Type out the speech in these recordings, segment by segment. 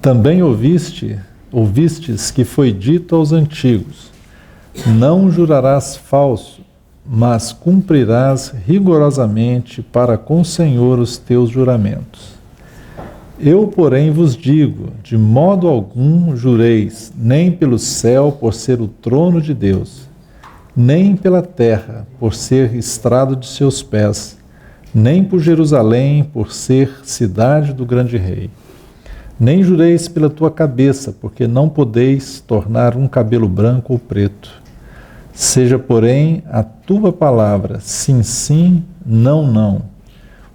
Também ouvistes que foi dito aos antigos: não jurarás falso, mas cumprirás rigorosamente para com o Senhor os teus juramentos. Eu, porém, vos digo, de modo algum jureis, nem pelo céu, por ser o trono de Deus, nem pela terra, por ser estrado de seus pés, nem por Jerusalém, por ser cidade do grande rei. Nem jureis pela tua cabeça, porque não podeis tornar um cabelo branco ou preto. Seja, porém, a tua palavra sim, sim, não, não.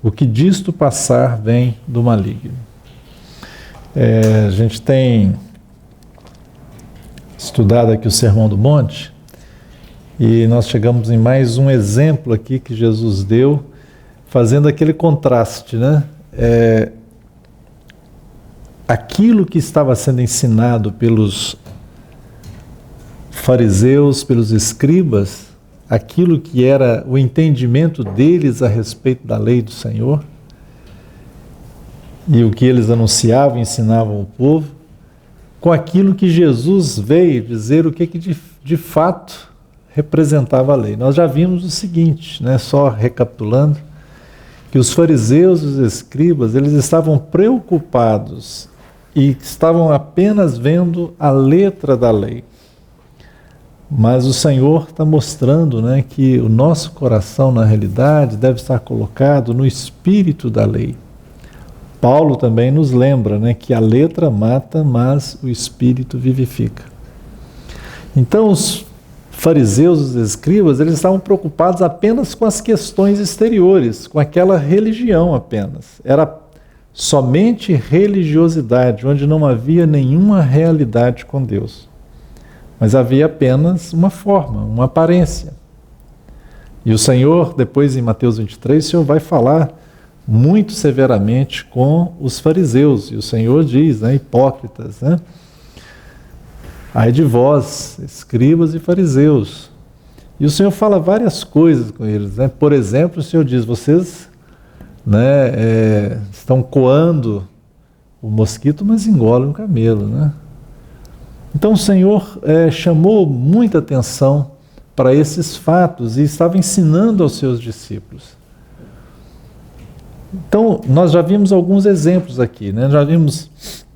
O que disto passar vem do maligno. A gente tem estudado aqui o Sermão do Monte e nós chegamos em mais um exemplo aqui que Jesus deu, fazendo aquele contraste, né? Aquilo que estava sendo ensinado pelos fariseus, pelos escribas, aquilo que era o entendimento deles a respeito da lei do Senhor, e o que eles anunciavam e ensinavam ao povo, com aquilo que Jesus veio dizer o que de fato representava a lei. Nós já vimos o seguinte, né, só recapitulando, que os fariseus e os escribas, eles estavam preocupados e estavam apenas vendo a letra da lei. Mas o Senhor está mostrando, né, que o nosso coração, na realidade, deve estar colocado no espírito da lei. Paulo também nos lembra, né, que a letra mata, mas o espírito vivifica. Então, os fariseus, os escribas, eles estavam preocupados apenas com as questões exteriores, com aquela religião apenas. Era somente religiosidade, onde não havia nenhuma realidade com Deus. Mas havia apenas uma forma, uma aparência. E o Senhor, depois em Mateus 23, o Senhor vai falar muito severamente com os fariseus. E o Senhor diz, né, hipócritas, né? Ai de vós, escribas e fariseus. E o Senhor fala várias coisas com eles, né? Por exemplo, o Senhor diz, vocês, né, estão coando o mosquito, mas engolem o camelo, né? Então o Senhor chamou muita atenção para esses fatos e estava ensinando aos seus discípulos. Então, nós já vimos alguns exemplos aqui, né? Já vimos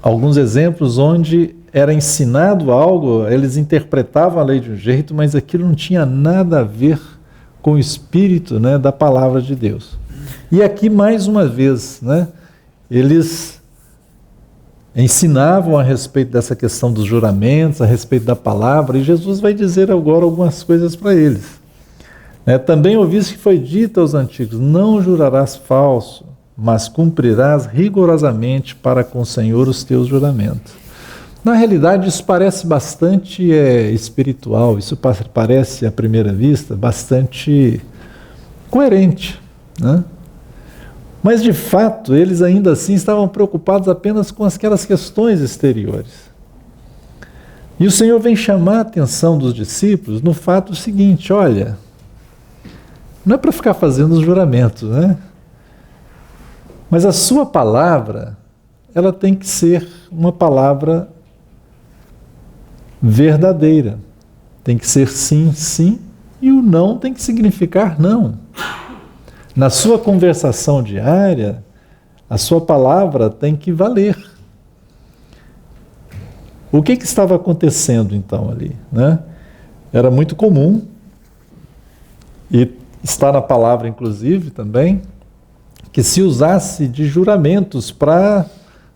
alguns exemplos onde era ensinado algo, eles interpretavam a lei de um jeito, mas aquilo não tinha nada a ver com o espírito, né, da palavra de Deus. E aqui, mais uma vez, né, eles ensinavam a respeito dessa questão dos juramentos, a respeito da palavra, e Jesus vai dizer agora algumas coisas para eles. Também ouviste que foi dito aos antigos, não jurarás falso, mas cumprirás rigorosamente para com o Senhor os teus juramentos. Na realidade, isso parece bastante espiritual, isso parece, à primeira vista, bastante coerente, né? Mas, de fato, eles ainda assim estavam preocupados apenas com aquelas questões exteriores. E o Senhor vem chamar a atenção dos discípulos no fato seguinte, olha, não é para ficar fazendo os juramentos, né? Mas a sua palavra, ela tem que ser uma palavra verdadeira. Tem que ser sim, sim, e o não tem que significar não. Na sua conversação diária, a sua palavra tem que valer. O que estava acontecendo então ali, né? Era muito comum, e está na palavra inclusive também, que se usasse de juramentos para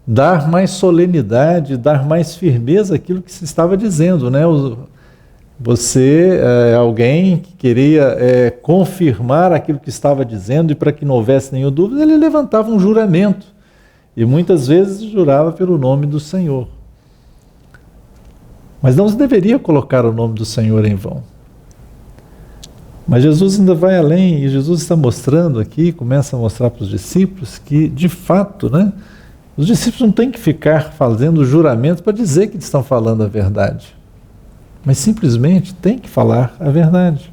dar mais solenidade, dar mais firmeza àquilo que se estava dizendo, né? Você, alguém que queria confirmar aquilo que estava dizendo e para que não houvesse nenhuma dúvida, ele levantava um juramento e muitas vezes jurava pelo nome do Senhor. Mas não se deveria colocar o nome do Senhor em vão. Mas Jesus ainda vai além, e Jesus está mostrando aqui, começa a mostrar para os discípulos que, de fato, né, os discípulos não têm que ficar fazendo juramento para dizer que estão falando a verdade, mas simplesmente têm que falar a verdade.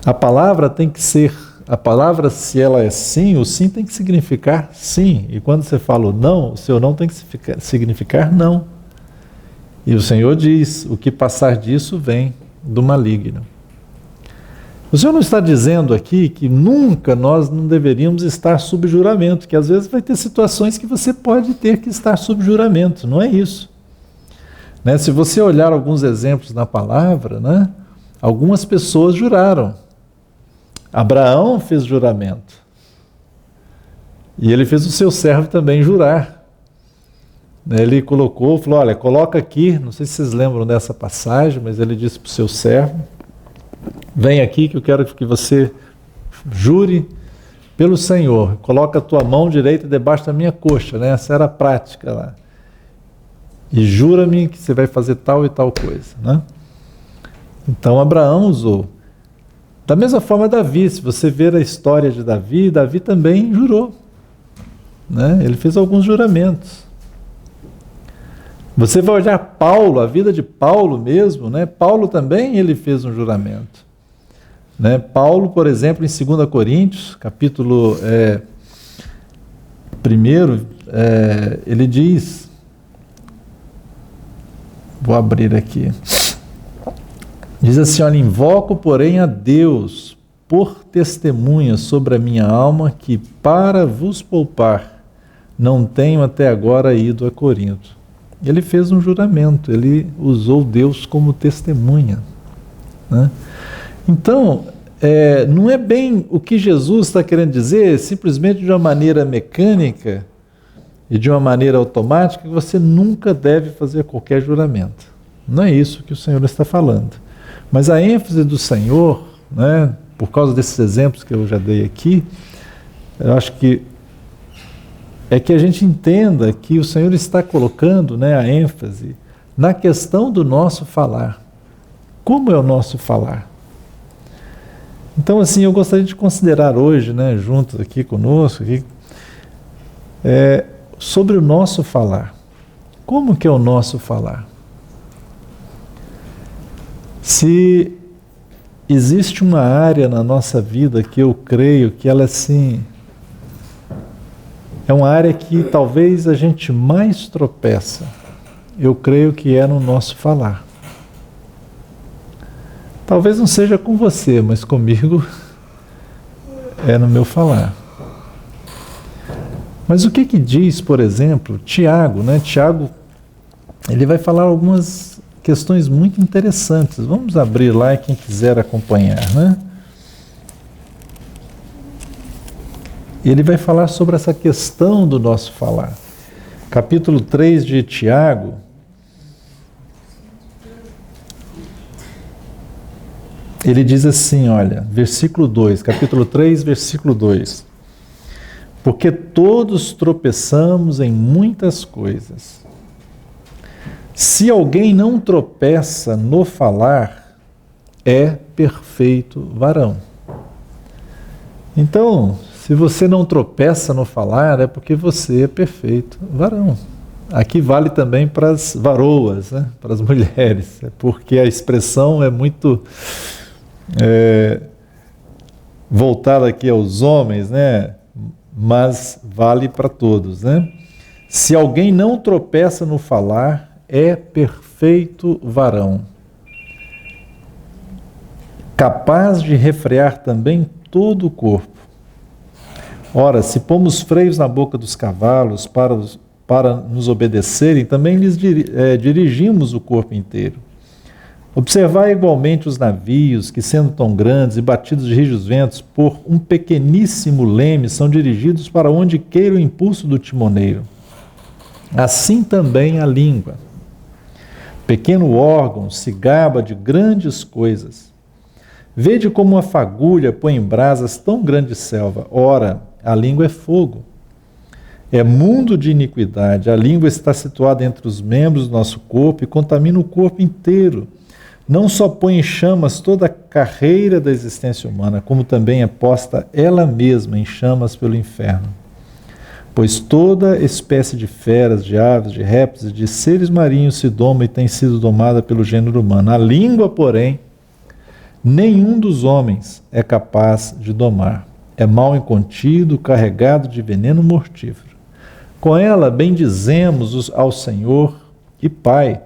A palavra tem que ser A palavra, se ela é sim, o sim tem que significar sim. E quando você fala o não, o seu não tem que significar não. E o Senhor diz, o que passar disso vem do maligno. O Senhor não está dizendo aqui que nunca nós não deveríamos estar sob juramento, que às vezes vai ter situações que você pode ter que estar sob juramento, não é isso. Né? Se você olhar alguns exemplos na palavra, né? Algumas pessoas juraram. Abraão fez juramento. E ele fez o seu servo também jurar. Ele colocou, falou, olha, coloca aqui, não sei se vocês lembram dessa passagem, mas ele disse para o seu servo, vem aqui que eu quero que você jure pelo Senhor, coloca a tua mão direita debaixo da minha coxa, né? Essa era a prática lá. E jura-me que você vai fazer tal e tal coisa, né? Então Abraão usou. Da mesma forma Davi, se você ver a história de Davi, Davi também jurou, né? Ele fez alguns juramentos. Você vai olhar Paulo, a vida de Paulo mesmo, né? Paulo também ele fez um juramento. Né? Paulo, por exemplo, em 2 Coríntios, capítulo 1, ele diz, vou abrir aqui, diz assim, olha, invoco, porém, a Deus por testemunha sobre a minha alma que, para vos poupar, não tenho até agora ido a Corinto. Ele fez um juramento, ele usou Deus como testemunha, né? Então, não é bem o que Jesus está querendo dizer, simplesmente de uma maneira mecânica e de uma maneira automática, que você nunca deve fazer qualquer juramento. Não é isso que o Senhor está falando. Mas a ênfase do Senhor, né, por causa desses exemplos que eu já dei aqui, eu acho que é que a gente entenda que o Senhor está colocando, né, a ênfase na questão do nosso falar. Como é o nosso falar? Então, assim, eu gostaria de considerar hoje, né, juntos aqui conosco, sobre o nosso falar. Como que é o nosso falar? Se existe uma área na nossa vida que eu creio que ela, assim, é uma área que talvez a gente mais tropeça, eu creio que é no nosso falar. Talvez não seja com você, mas comigo é no meu falar. Mas o que diz, por exemplo, Tiago, né? Tiago, ele vai falar algumas questões muito interessantes. Vamos abrir lá e quem quiser acompanhar, né? Ele vai falar sobre essa questão do nosso falar. Capítulo 3 de Tiago, ele diz assim, olha, versículo 2, capítulo 3, versículo 2. Porque todos tropeçamos em muitas coisas. Se alguém não tropeça no falar, é perfeito varão. Então, se você não tropeça no falar, é porque você é perfeito varão. Aqui vale também para as varoas, né? Para as mulheres, porque a expressão é muito voltada aqui aos homens, né? Mas vale para todos, né? Se alguém não tropeça no falar, é perfeito varão, capaz de refrear também todo o corpo. Ora, se pomos freios na boca dos cavalos para nos obedecerem, também lhes dirigimos o corpo inteiro. Observai igualmente os navios, que sendo tão grandes e batidos de rijos ventos, por um pequeníssimo leme, são dirigidos para onde queira o impulso do timoneiro. Assim também a língua. Pequeno órgão, se gaba de grandes coisas. Vede como uma fagulha põe em brasas tão grande selva. Ora, a língua é fogo. É mundo de iniquidade. A língua está situada entre os membros do nosso corpo e contamina o corpo inteiro. Não só põe em chamas toda a carreira da existência humana, como também é posta ela mesma em chamas pelo inferno. Pois toda espécie de feras, de aves, de répteis, de seres marinhos se doma e tem sido domada pelo gênero humano. A língua, porém, nenhum dos homens é capaz de domar. é mal incontido, carregado de veneno mortífero. Com ela bendizemos ao Senhor e Pai.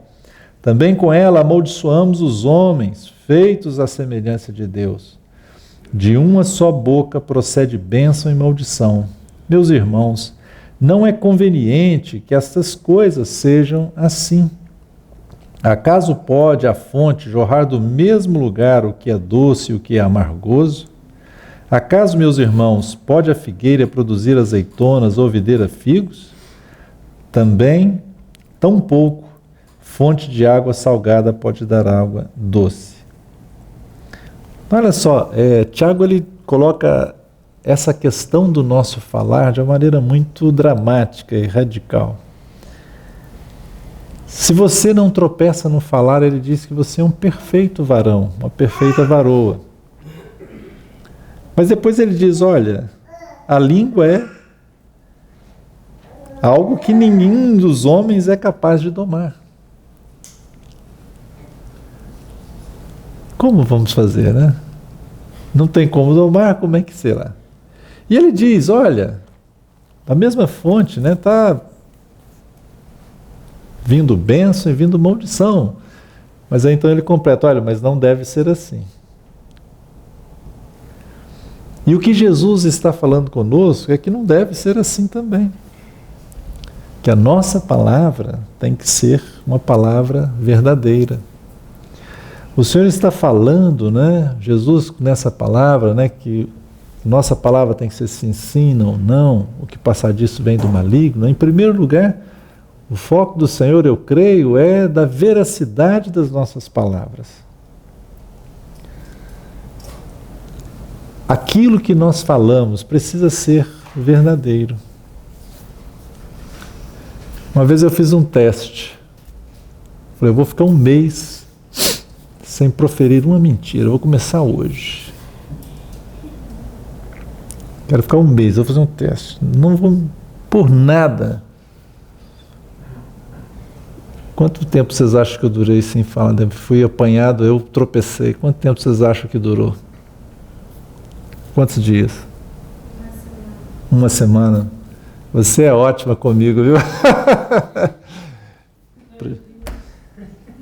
Também com ela amaldiçoamos os homens, feitos à semelhança de Deus. De uma só boca procede bênção e maldição. Meus irmãos, não é conveniente que estas coisas sejam assim. Acaso pode a fonte jorrar do mesmo lugar o que é doce e o que é amargoso? Acaso, meus irmãos, pode a figueira produzir azeitonas ou a videira figos? Também, tampouco, fonte de água salgada pode dar água doce. Olha só, Tiago ele coloca essa questão do nosso falar de uma maneira muito dramática e radical. Se você não tropeça no falar, ele diz que você é um perfeito varão, uma perfeita varoa. Mas depois ele diz, olha, a língua é algo que nenhum dos homens é capaz de domar. Como vamos fazer, né? Não tem como domar, como é que será? E ele diz, olha, a mesma fonte, né, está vindo bênção e vindo maldição. Mas aí então ele completa, olha, mas não deve ser assim. E o que Jesus está falando conosco é que não deve ser assim também. Que a nossa palavra tem que ser uma palavra verdadeira. O Senhor está falando, né, Jesus nessa palavra, né, que nossa palavra tem que ser sim, sim, não, não, o que passar disso vem do maligno. Em primeiro lugar, o foco do Senhor, eu creio, é da veracidade das nossas palavras. Aquilo que nós falamos precisa ser verdadeiro. Uma vez eu fiz um teste. Falei, eu vou ficar um mês sem proferir uma mentira. Eu vou começar hoje. Quero ficar um mês, vou fazer um teste. Não vou por nada. Quanto tempo vocês acham que eu durei sem falar? Fui apanhado, eu tropecei. Quanto tempo vocês acham que durou? Quantos dias? Uma semana. Você é ótima comigo, viu?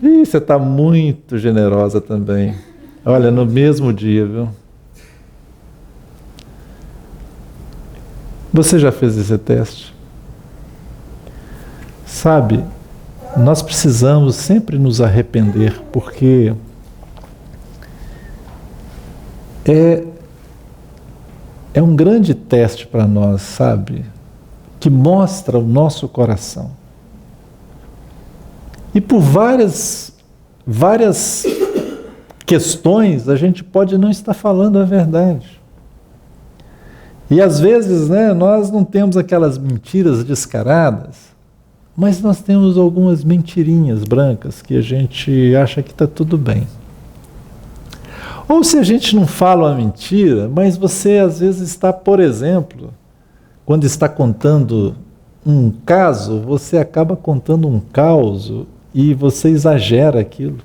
Ih, você está muito generosa também. Olha, no mesmo dia, viu? Você já fez esse teste? Sabe, nós precisamos sempre nos arrepender, porque é um grande teste para nós, sabe? Que mostra o nosso coração. E por várias questões a gente pode não estar falando a verdade. E às vezes, né, nós não temos aquelas mentiras descaradas, mas nós temos algumas mentirinhas brancas que a gente acha que está tudo bem. Ou se a gente não fala uma mentira, mas você às vezes está, por exemplo, quando está contando um caso, você acaba contando um caos e você exagera aquilo.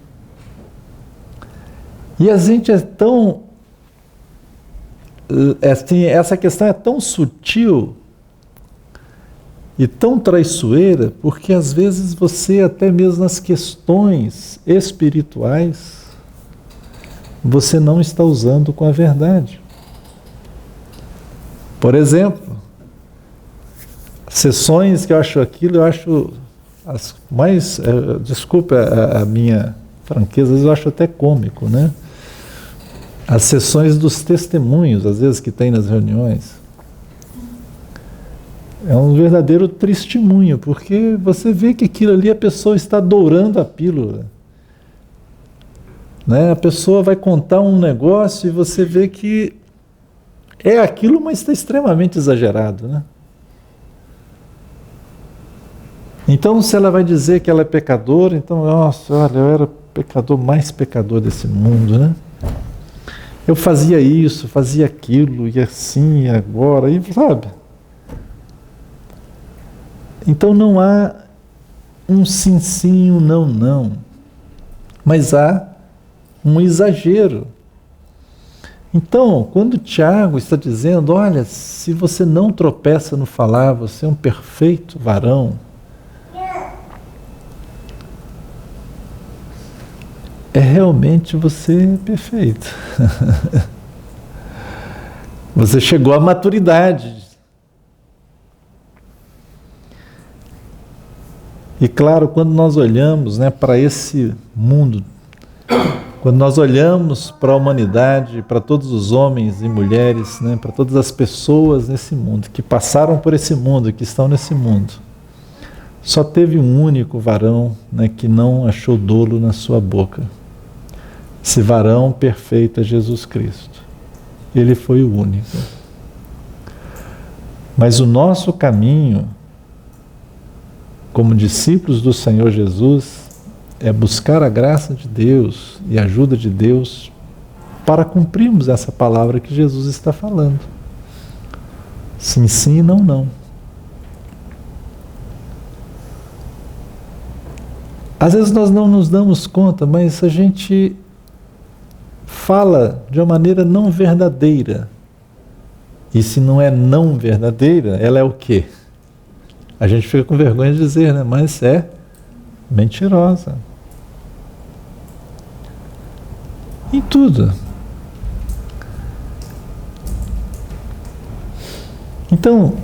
E a gente é tão... Assim, essa questão é tão sutil e tão traiçoeira, porque às vezes você, até mesmo nas questões espirituais, você não está usando com a verdade. Por exemplo, sessões que eu acho as mais, desculpa a minha franqueza, às vezes eu acho até cômico, né? As sessões dos testemunhos, às vezes, que tem nas reuniões. É um verdadeiro testemunho, porque você vê que aquilo ali a pessoa está dourando a pílula. Né? A pessoa vai contar um negócio e você vê que é aquilo, mas está extremamente exagerado, né? Então, se ela vai dizer que ela é pecadora, então, nossa, olha, eu era o pecador mais pecador desse mundo, né? Eu fazia isso, fazia aquilo, e assim, e agora, e sabe? Então não há um sim, sim, um não, não. Mas há um exagero. Então, quando Tiago está dizendo, olha, se você não tropeça no falar, você é um perfeito varão, é realmente você perfeito. Você chegou à maturidade. E claro, quando nós olhamos, né, para esse mundo, quando nós olhamos para a humanidade, para todos os homens e mulheres, né, para todas as pessoas nesse mundo, que passaram por esse mundo, que estão nesse mundo, só teve um único varão, né, que não achou dolo na sua boca. Esse varão perfeito é Jesus Cristo. Ele foi o único. Mas o nosso caminho, como discípulos do Senhor Jesus, é buscar a graça de Deus e a ajuda de Deus para cumprirmos essa palavra que Jesus está falando. Sim, sim, não, não. Às vezes nós não nos damos conta, mas a gente fala de uma maneira não verdadeira. E se não é não verdadeira, ela é o quê? A gente fica com vergonha de dizer, né? Mas é mentirosa. Em tudo. Então,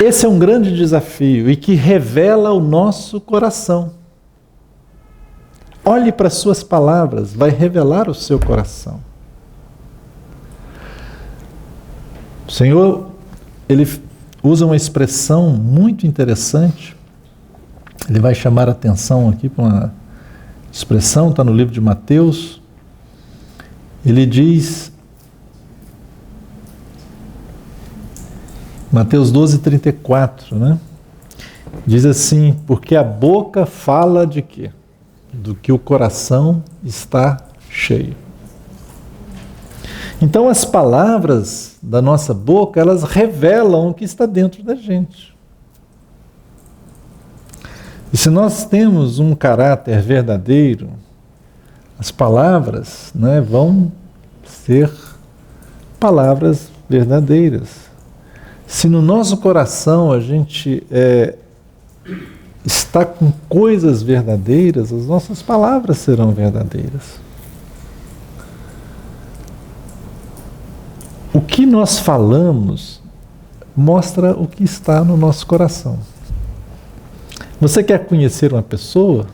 esse é um grande desafio e que revela o nosso coração. Olhe para as suas palavras, vai revelar o seu coração. O Senhor, Ele usa uma expressão muito interessante. Ele vai chamar a atenção aqui para uma expressão, está no livro de Mateus. Ele diz, Mateus 12:34, né? Diz assim, porque a boca fala de quê? Do que o coração está cheio. Então as palavras da nossa boca, elas revelam o que está dentro da gente. E se nós temos um caráter verdadeiro, as palavras, né, vão ser palavras verdadeiras. Se no nosso coração a gente está com coisas verdadeiras, as nossas palavras serão verdadeiras. O que nós falamos mostra o que está no nosso coração. Você quer conhecer uma pessoa?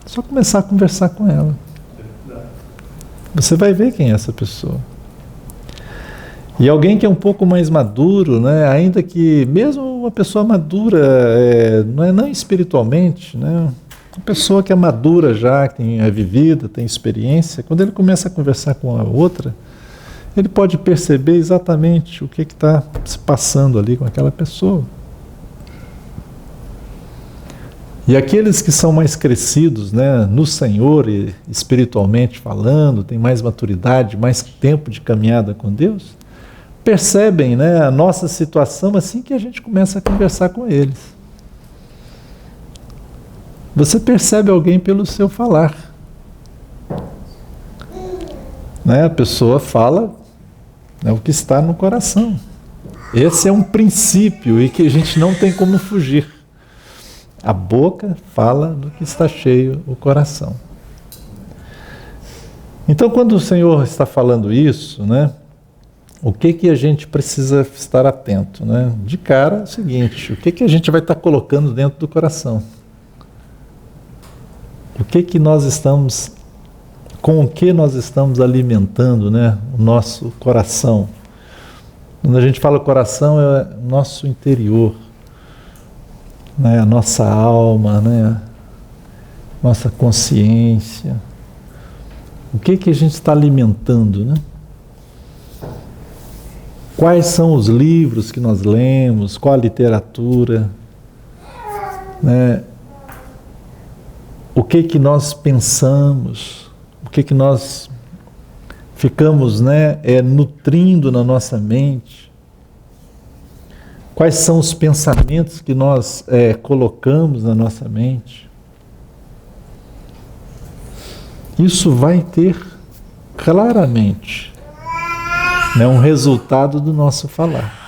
É só começar a conversar com ela. Você vai ver quem é essa pessoa. E alguém que é um pouco mais maduro, né, ainda que mesmo uma pessoa madura, não espiritualmente, né, uma pessoa que é madura já, que é vivida, tem experiência, quando ele começa a conversar com a outra, ele pode perceber exatamente o que está se passando ali com aquela pessoa. E aqueles que são mais crescidos, né, no Senhor, e espiritualmente falando, têm mais maturidade, mais tempo de caminhada com Deus, percebem, né, a nossa situação assim que a gente começa a conversar com eles. Você percebe alguém pelo seu falar. Né, a pessoa fala, né, o que está no coração. Esse é um princípio e que a gente não tem como fugir. A boca fala do que está cheio o coração. Então, quando o Senhor está falando isso, né, o que a gente precisa estar atento, né? De cara é o seguinte, o que a gente vai estar colocando dentro do coração? O que nós estamos, com o que nós estamos alimentando, né, o nosso coração? Quando a gente fala coração, é o nosso interior, né, a nossa alma, né, nossa consciência. O que a gente está alimentando, né? Quais são os livros que nós lemos, qual a literatura, né? O que nós pensamos, o que nós ficamos, né, nutrindo na nossa mente. Quais são os pensamentos que nós colocamos na nossa mente? Isso vai ter claramente É um resultado do nosso falar.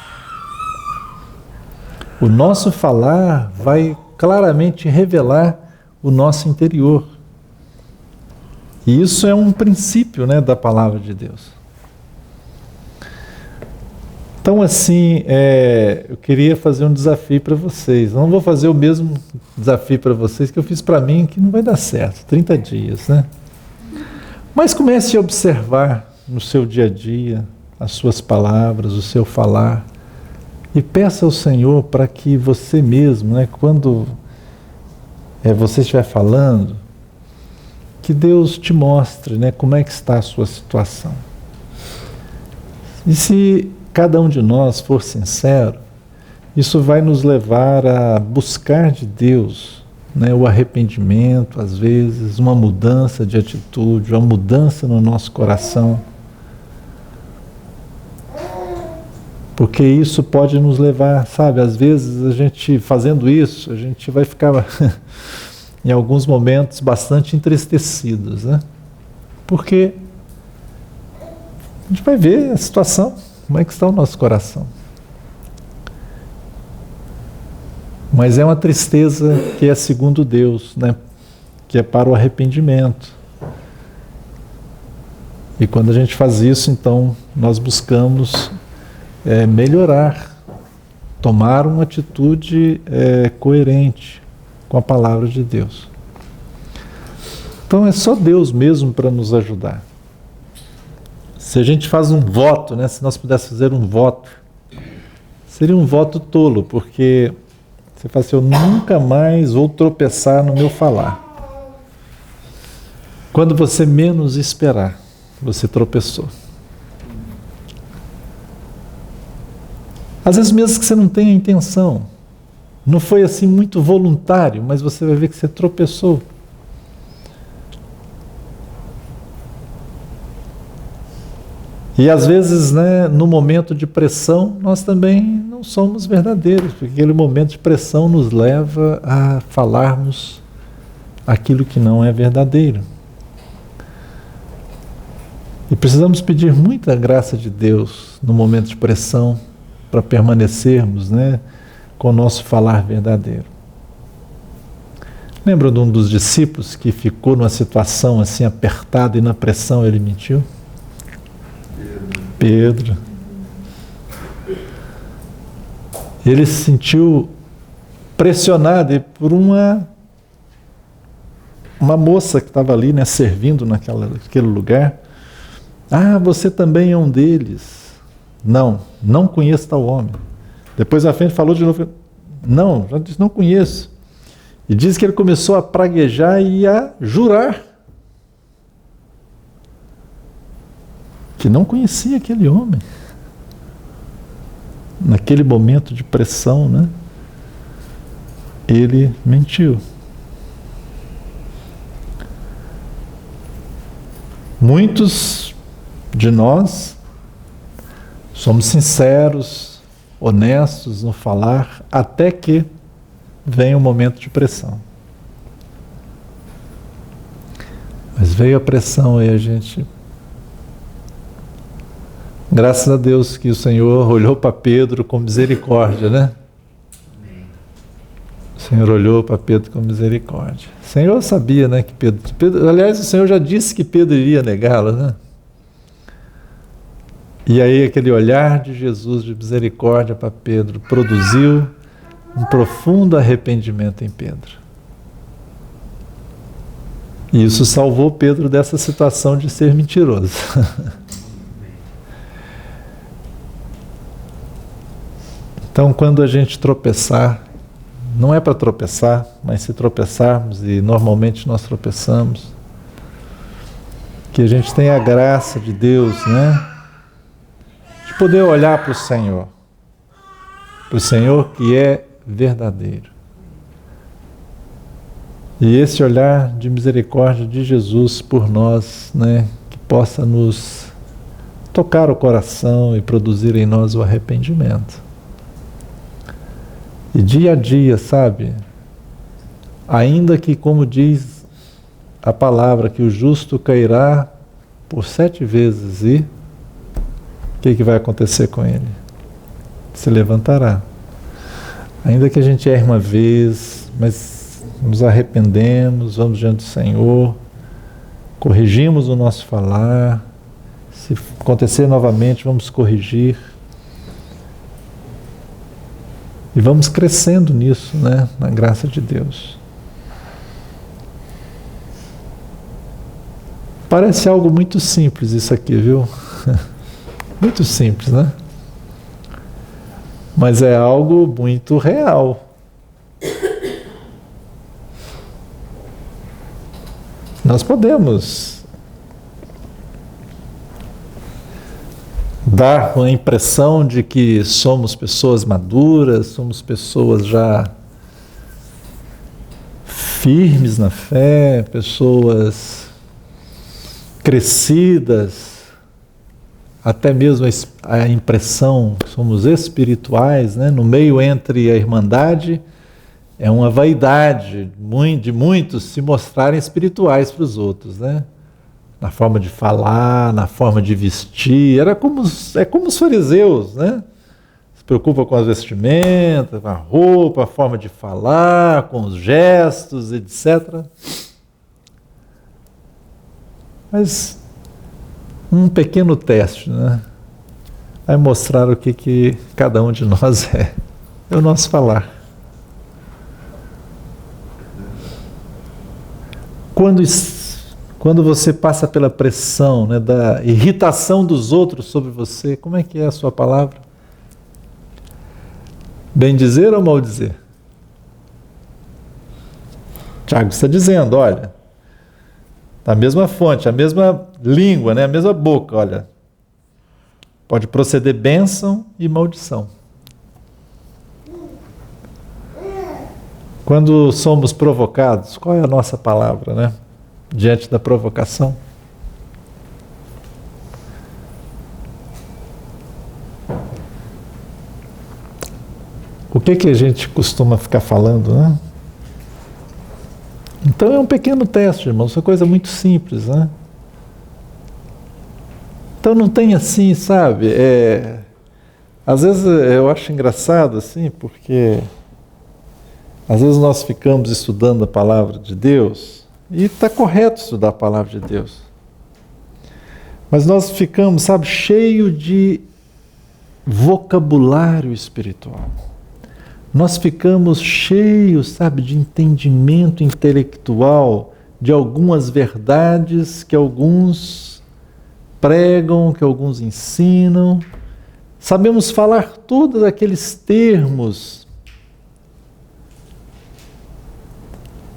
O nosso falar vai claramente revelar o nosso interior. E isso é um princípio, né, da palavra de Deus. Então, assim, eu queria fazer um desafio para vocês. Não vou fazer o mesmo desafio para vocês que eu fiz para mim, que não vai dar certo, 30 dias, né? Mas comece a observar no seu dia a dia as suas palavras, o seu falar, e peça ao Senhor para que você mesmo, né, quando você estiver falando, que Deus te mostre, né, como é que está a sua situação. E se cada um de nós for sincero, isso vai nos levar a buscar de Deus, né, o arrependimento, às vezes, uma mudança de atitude, uma mudança no nosso coração. Porque isso pode nos levar, sabe, às vezes a gente fazendo isso, a gente vai ficar em alguns momentos bastante entristecidos, né? Porque a gente vai ver a situação, como é que está o nosso coração. Mas é uma tristeza que é segundo Deus, né? Que é para o arrependimento. E quando a gente faz isso, então, nós buscamos melhorar, tomar uma atitude coerente com a palavra de Deus. Então é só Deus mesmo para nos ajudar. Se a gente faz um voto, né, se nós pudéssemos fazer um voto, seria um voto tolo, porque você fala assim, eu nunca mais vou tropeçar no meu falar. Quando você menos esperar, você tropeçou. Às vezes mesmo que você não tenha intenção, não foi assim muito voluntário, mas você vai ver que você tropeçou. E às vezes, né, no momento de pressão, nós também não somos verdadeiros, porque aquele momento de pressão nos leva a falarmos aquilo que não é verdadeiro. E precisamos pedir muita graça de Deus no momento de pressão, para permanecermos, né, com o nosso falar verdadeiro. Lembra de um dos discípulos que ficou numa situação assim apertada e na pressão ele mentiu? Pedro. Ele se sentiu pressionado por uma moça que estava ali, né, servindo naquele lugar. Ah, você também é um deles. Não conheço tal homem. Depois à frente falou de novo, já disse, não conheço. E diz que ele começou a praguejar e a jurar que não conhecia aquele homem. Naquele momento de pressão, né? Ele mentiu. Muitos de nós somos sinceros, honestos no falar, até que vem um momento de pressão. Mas veio a pressão e a gente... Graças a Deus que o Senhor olhou para Pedro com misericórdia, né? O Senhor olhou para Pedro com misericórdia. O Senhor sabia, né, que Pedro... Aliás, o Senhor já disse que Pedro iria negá-lo, né? E aí aquele olhar de Jesus de misericórdia para Pedro produziu um profundo arrependimento em Pedro. E isso salvou Pedro dessa situação de ser mentiroso. Então, quando a gente tropeçar, não é para tropeçar, mas se tropeçarmos, e normalmente nós tropeçamos, que a gente tenha a graça de Deus, né? De poder olhar para o Senhor que é verdadeiro. E esse olhar de misericórdia de Jesus por nós, né, que possa nos tocar o coração e produzir em nós o arrependimento. E dia a dia, sabe, ainda que, como diz a palavra, que o justo cairá por 7 vezes e que vai acontecer com ele? Se levantará. Ainda que a gente erre uma vez, mas nos arrependemos, vamos diante do Senhor, corrigimos o nosso falar, se acontecer novamente, vamos corrigir. E vamos crescendo nisso, né? Na graça de Deus. Parece algo muito simples isso aqui, viu? Muito simples, né? Mas é algo muito real. Nós podemos dar uma impressão de que somos pessoas maduras, somos pessoas já firmes na fé, pessoas crescidas, até mesmo a impressão que somos espirituais, né? No meio entre a irmandade, é uma vaidade de muitos se mostrarem espirituais para os outros, né? Na forma de falar, na forma de vestir, é como os fariseus, né? Se preocupam com as vestimentas, com a roupa, a forma de falar, com os gestos, etc. Mas um pequeno teste, né? Vai mostrar o que cada um de nós é o nosso falar. Quando você passa pela pressão, né, da irritação dos outros sobre você, como é que é a sua palavra? Bem dizer ou mal dizer? Tiago está dizendo, olha, a mesma fonte, a mesma língua, né, a mesma boca, olha, pode proceder bênção e maldição. Quando somos provocados, qual é a nossa palavra, né? Diante da provocação. O que a gente costuma ficar falando, né? Então é um pequeno teste, irmãos, é uma coisa muito simples, né? Então não tem assim, sabe? Às vezes eu acho engraçado assim, porque às vezes nós ficamos estudando a palavra de Deus, e está correto estudar a palavra de Deus, mas nós ficamos, sabe, cheio de vocabulário espiritual. Nós ficamos cheios, sabe, de entendimento intelectual de algumas verdades que alguns pregam, que alguns ensinam. Sabemos falar todos aqueles termos.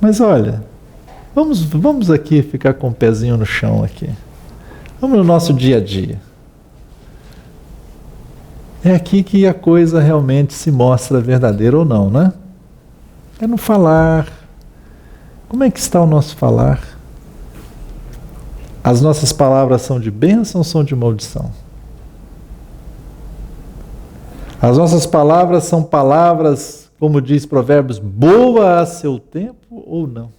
Mas olha, vamos aqui ficar com o pezinho no chão aqui. Vamos no nosso dia a dia. É aqui que a coisa realmente se mostra verdadeira ou não, né? É no falar. Como é que está o nosso falar? As nossas palavras são de bênção ou são de maldição? As nossas palavras são palavras, como diz Provérbios, boa a seu tempo ou não?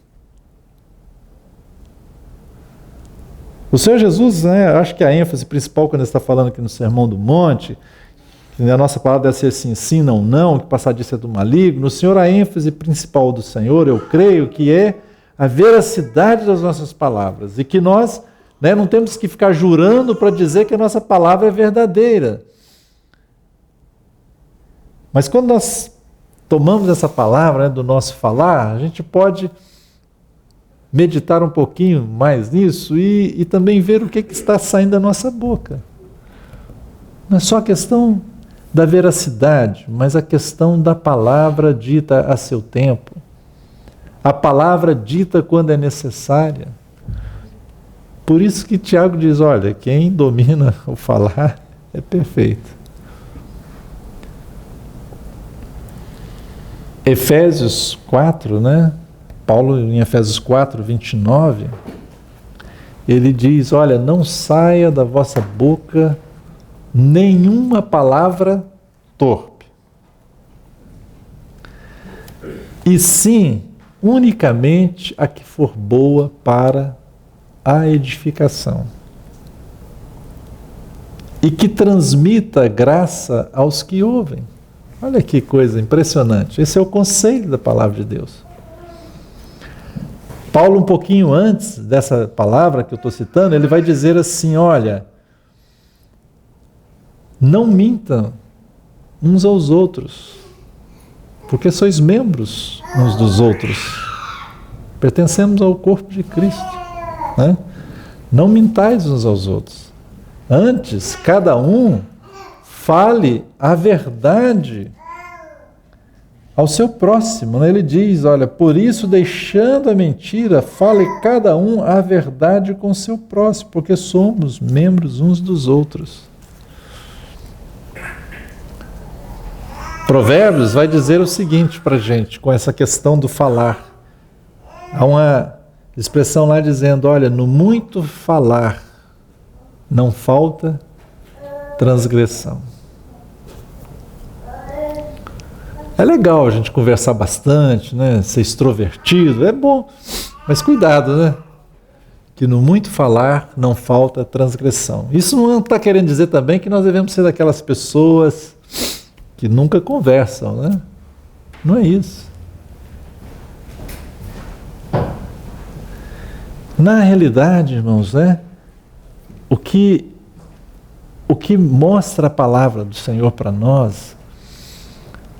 O Senhor Jesus, né, acho que a ênfase principal quando ele está falando aqui no Sermão do Monte, a nossa palavra deve ser assim, sim, não, não, que passar disso é do maligno. O Senhor, a ênfase principal do Senhor, eu creio que é a veracidade das nossas palavras. E que nós, né, não temos que ficar jurando para dizer que a nossa palavra é verdadeira. Mas quando nós tomamos essa palavra, né, do nosso falar, a gente pode meditar um pouquinho mais nisso e também ver o que está saindo da nossa boca. Não é só a questão da veracidade, mas a questão da palavra dita a seu tempo. A palavra dita quando é necessária. Por isso que Tiago diz, olha, quem domina o falar é perfeito. Efésios 4, né? Paulo, em Efésios 4, 29, ele diz, olha, não saia da vossa boca nenhuma palavra torpe, e sim, unicamente a que for boa para a edificação e que transmita graça aos que ouvem. Olha que coisa impressionante. Esse é o conselho da palavra de Deus. Paulo, um pouquinho antes dessa palavra que eu estou citando, ele vai dizer assim, olha, não mintam uns aos outros, porque sois membros uns dos outros. Pertencemos ao corpo de Cristo, né? Não mintais uns aos outros. Antes, cada um fale a verdade ao seu próximo, né? Ele diz, olha, por isso, deixando a mentira, fale cada um a verdade com o seu próximo, porque somos membros uns dos outros. Provérbios vai dizer o seguinte para a gente, com essa questão do falar. Há uma expressão lá dizendo, olha, no muito falar não falta transgressão. É legal a gente conversar bastante, né? Ser extrovertido, é bom, mas cuidado, né? Que no muito falar não falta transgressão. Isso não está querendo dizer também que nós devemos ser daquelas pessoas que nunca conversam, né? Não é isso. Na realidade, irmãos, né? O que mostra a palavra do Senhor para nós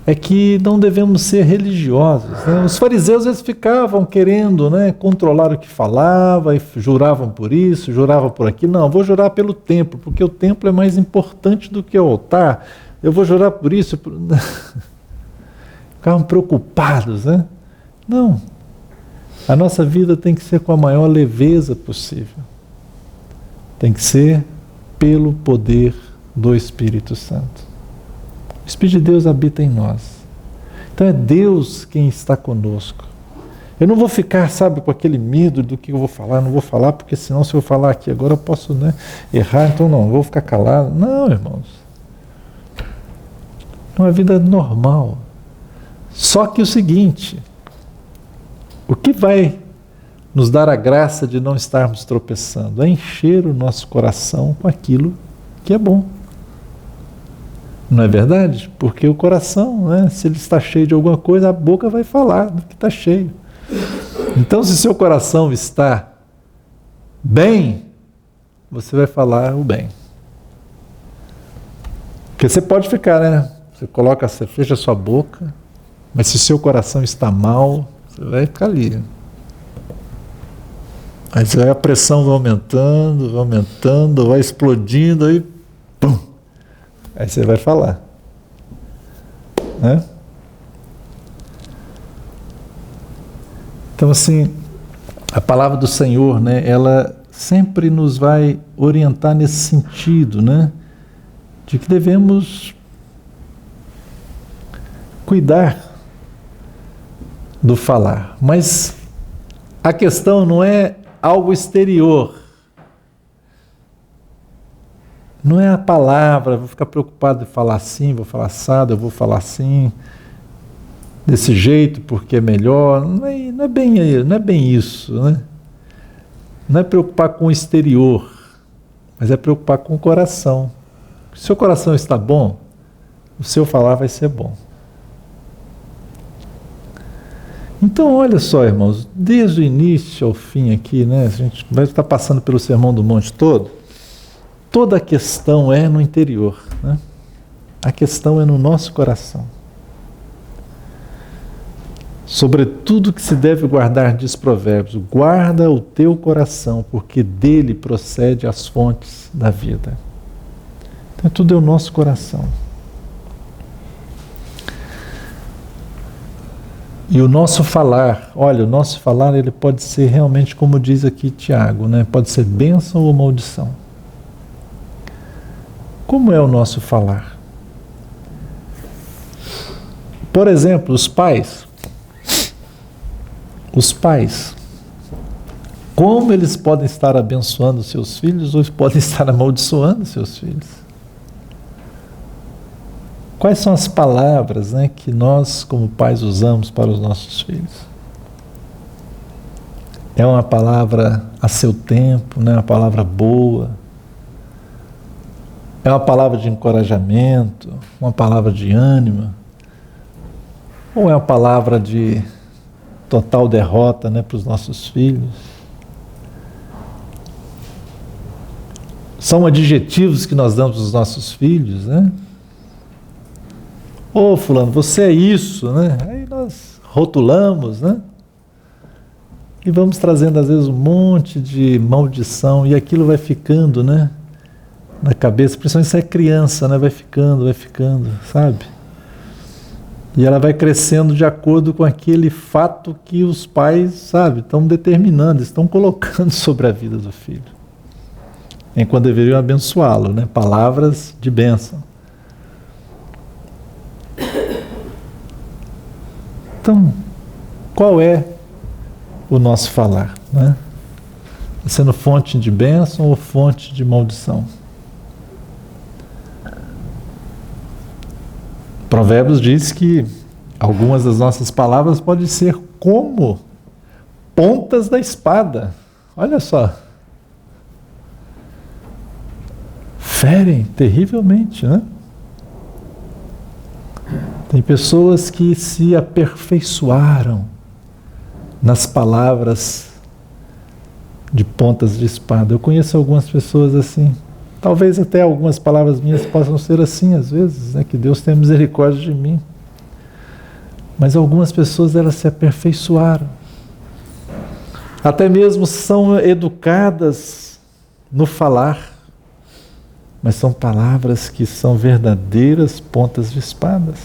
é que não devemos ser religiosos, né? Os fariseus, eles ficavam querendo, né, controlar o que falava, e juravam por isso, juravam por aquilo. Não, vou jurar pelo templo, porque o templo é mais importante do que o altar. Eu vou jurar por isso. Ficavam preocupados, né? Não. A nossa vida tem que ser com a maior leveza possível. Tem que ser pelo poder do Espírito Santo. O Espírito de Deus habita em nós. Então é Deus quem está conosco. Eu não vou ficar, sabe, com aquele medo do que eu vou falar. Não vou falar porque senão se eu falar aqui agora eu posso, né, errar. Então não, vou ficar calado. Não, irmãos. É uma vida normal. Só que o seguinte, o que vai nos dar a graça de não estarmos tropeçando é encher o nosso coração com aquilo que é bom. Não é verdade? Porque o coração, né, se ele está cheio de alguma coisa, a boca vai falar do que está cheio. Então, se seu coração está bem, você vai falar o bem. Porque você pode ficar, né? Você fecha a sua boca, mas se seu coração está mal, você vai ficar ali. Aí a pressão vai aumentando, vai explodindo, aí pum! Aí você vai falar. Né? Então, assim, a palavra do Senhor, né, ela sempre nos vai orientar nesse sentido, né, de que devemos cuidar do falar. Mas a questão não é algo exterior. Não é a palavra, vou ficar preocupado de falar assim, vou falar assado, eu vou falar assim, desse jeito porque é melhor. Não é bem isso, né? Não é preocupar com o exterior, mas é preocupar com o coração. Se o seu coração está bom, o seu falar vai ser bom. Então, olha só, irmãos, desde o início ao fim aqui, né? A gente vai estar passando pelo Sermão do Monte todo. Toda a questão é no interior, né? A questão é no nosso coração. Sobre tudo que se deve guardar, diz Provérbios, guarda o teu coração, porque dele procede as fontes da vida. Então tudo é o nosso coração. E o nosso falar, olha, o nosso falar ele pode ser realmente, como diz aqui Tiago, né? Pode ser bênção ou maldição. Como é o nosso falar? Por exemplo, os pais, como eles podem estar abençoando seus filhos ou podem estar amaldiçoando seus filhos? Quais são as palavras, né, que nós, como pais, usamos para os nossos filhos? É uma palavra a seu tempo, né, uma palavra boa? É uma palavra de encorajamento, uma palavra de ânimo, ou é uma palavra de total derrota, né, para os nossos filhos? São adjetivos que nós damos aos nossos filhos, né? Ô fulano, você é isso, né? Aí nós rotulamos, né? E vamos trazendo às vezes um monte de maldição e aquilo vai ficando, né? Na cabeça, principalmente se é criança, né? Vai ficando, sabe? E ela vai crescendo de acordo com aquele fato que os pais, sabe, estão determinando, estão colocando sobre a vida do filho. Enquanto deveriam abençoá-lo, né? Palavras de bênção. Então, qual é o nosso falar, né? Está sendo fonte de bênção ou fonte de maldição? Provérbios diz que algumas das nossas palavras podem ser como pontas da espada. Olha só. Ferem terrivelmente, né? Tem pessoas que se aperfeiçoaram nas palavras de pontas de espada. Eu conheço algumas pessoas assim. Talvez até algumas palavras minhas possam ser assim às vezes, né? Que Deus tenha misericórdia de mim. Mas algumas pessoas, elas se aperfeiçoaram. Até mesmo são educadas no falar. Mas são palavras que são verdadeiras pontas de espadas.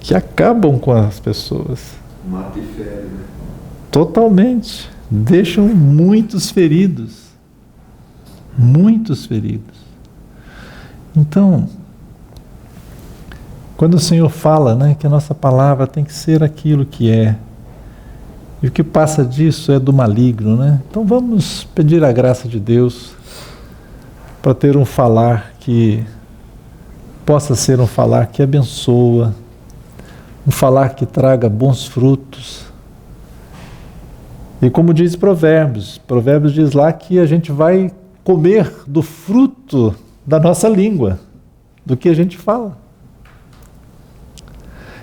Que acabam com as pessoas. Mata e fere, né? Totalmente. Deixam muitos feridos. Muitos feridos. Então, quando o Senhor fala, né, que a nossa palavra tem que ser aquilo que é, e o que passa disso é do maligno, né? Então vamos pedir a graça de Deus para ter um falar que possa ser um falar que abençoa, um falar que traga bons frutos. E como diz Provérbios diz lá que a gente vai comer do fruto da nossa língua, do que a gente fala.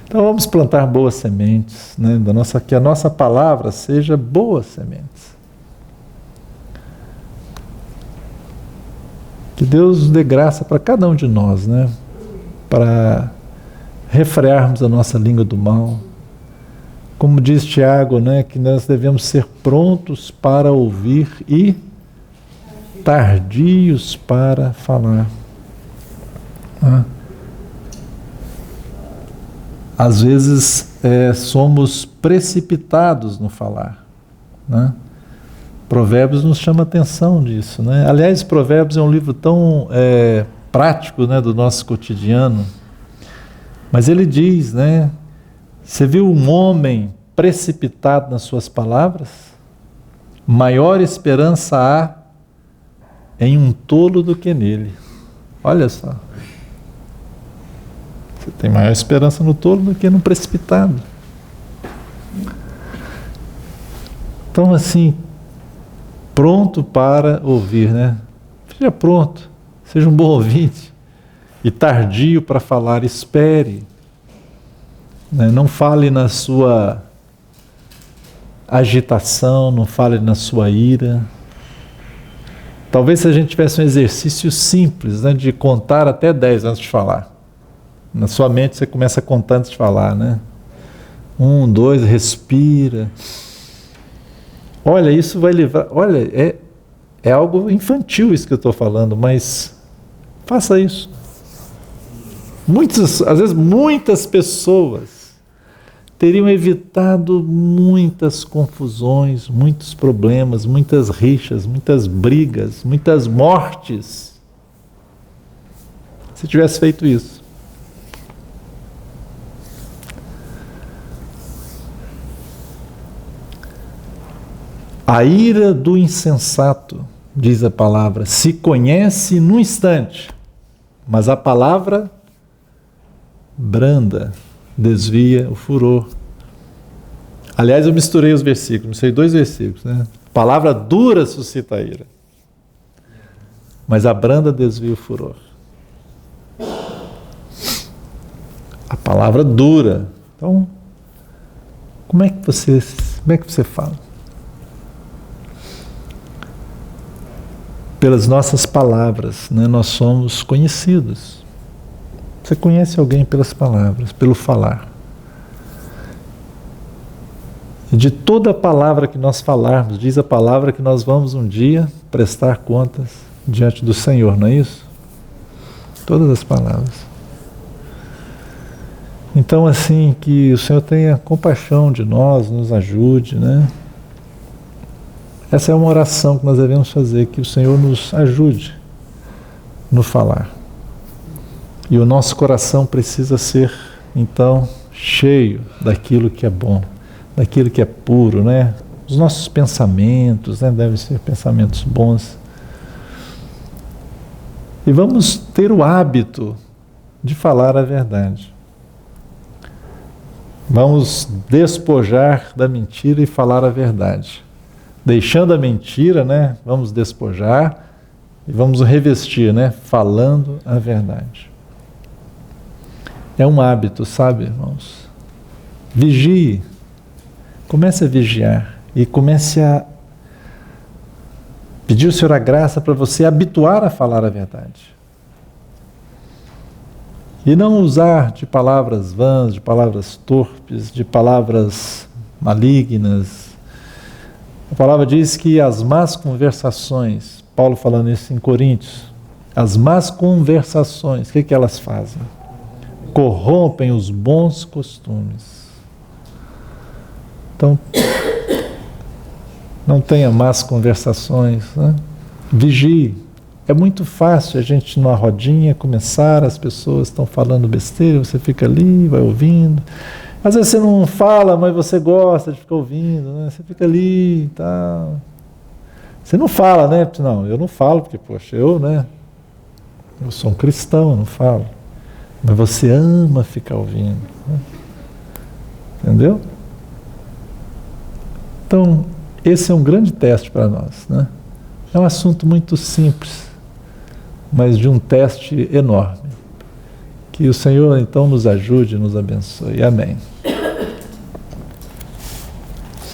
Então vamos plantar boas sementes, né, que a nossa palavra seja boas sementes. Que Deus dê graça para cada um de nós, né, para refrearmos a nossa língua do mal. Como diz Tiago, né, que nós devemos ser prontos para ouvir e tardios para falar. Às vezes somos precipitados no falar, né? Provérbios nos chama atenção disso, né? Aliás, Provérbios é um livro tão prático, né, do nosso cotidiano, mas ele diz, né, você viu um homem precipitado nas suas palavras? Maior esperança há em um tolo do que nele. Olha só. Você tem maior esperança no tolo do que no precipitado. Então, assim, pronto para ouvir, né? Seja pronto, seja um bom ouvinte. E tardio para falar, espere. Né? Não fale na sua agitação, não fale na sua ira. Talvez se a gente tivesse um exercício simples, né, de contar até 10 antes de falar. Na sua mente você começa a contar antes de falar, né? 1, 2, respira. Olha, isso vai levar... Olha, é algo infantil isso que eu estou falando, mas faça isso. Às vezes muitas pessoas teriam evitado muitas confusões, muitos problemas, muitas rixas, muitas brigas, muitas mortes, se tivesse feito isso. A ira do insensato, diz a palavra, se conhece num instante, mas a palavra branda desvia o furor. Aliás, eu misturei os versículos, misturei 2 versículos, né? Palavra dura suscita a ira, mas a branda desvia o furor. A palavra dura. Então, como é que você fala? Pelas nossas palavras, né, nós somos conhecidos. Você conhece alguém pelas palavras, pelo falar. E de toda palavra que nós falarmos, diz a palavra que nós vamos um dia prestar contas diante do Senhor, não é isso? Todas as palavras. Então, assim, que o Senhor tenha compaixão de nós, nos ajude, né? Essa é uma oração que nós devemos fazer, que o Senhor nos ajude no falar. E o nosso coração precisa ser, então, cheio daquilo que é bom, daquilo que é puro, né? Os nossos pensamentos, né, devem ser pensamentos bons. E vamos ter o hábito de falar a verdade. Vamos despojar da mentira e falar a verdade. Deixando a mentira, né, vamos despojar e vamos revestir, né, falando a verdade. É um hábito, sabe, irmãos? Vigie. Comece a vigiar e comece a pedir ao Senhor a graça para você habituar a falar a verdade. E não usar de palavras vãs, de palavras torpes, de palavras malignas. A palavra diz que as más conversações, Paulo falando isso em Coríntios, as más conversações, o que elas fazem? Corrompem os bons costumes. Então, não tenha más conversações, né? Vigie. É muito fácil a gente, numa rodinha, começar, as pessoas estão falando besteira, você fica ali, vai ouvindo. Às vezes você não fala, mas você gosta de ficar ouvindo, né? Você fica ali e tal. Você não fala, né? Não, eu não falo, porque, poxa, eu sou um cristão, eu não falo. Mas você ama ficar ouvindo, né? Entendeu? Então, esse é um grande teste para nós, né? É um assunto muito simples, mas de um teste enorme. Que o Senhor, então, nos ajude e nos abençoe. Amém.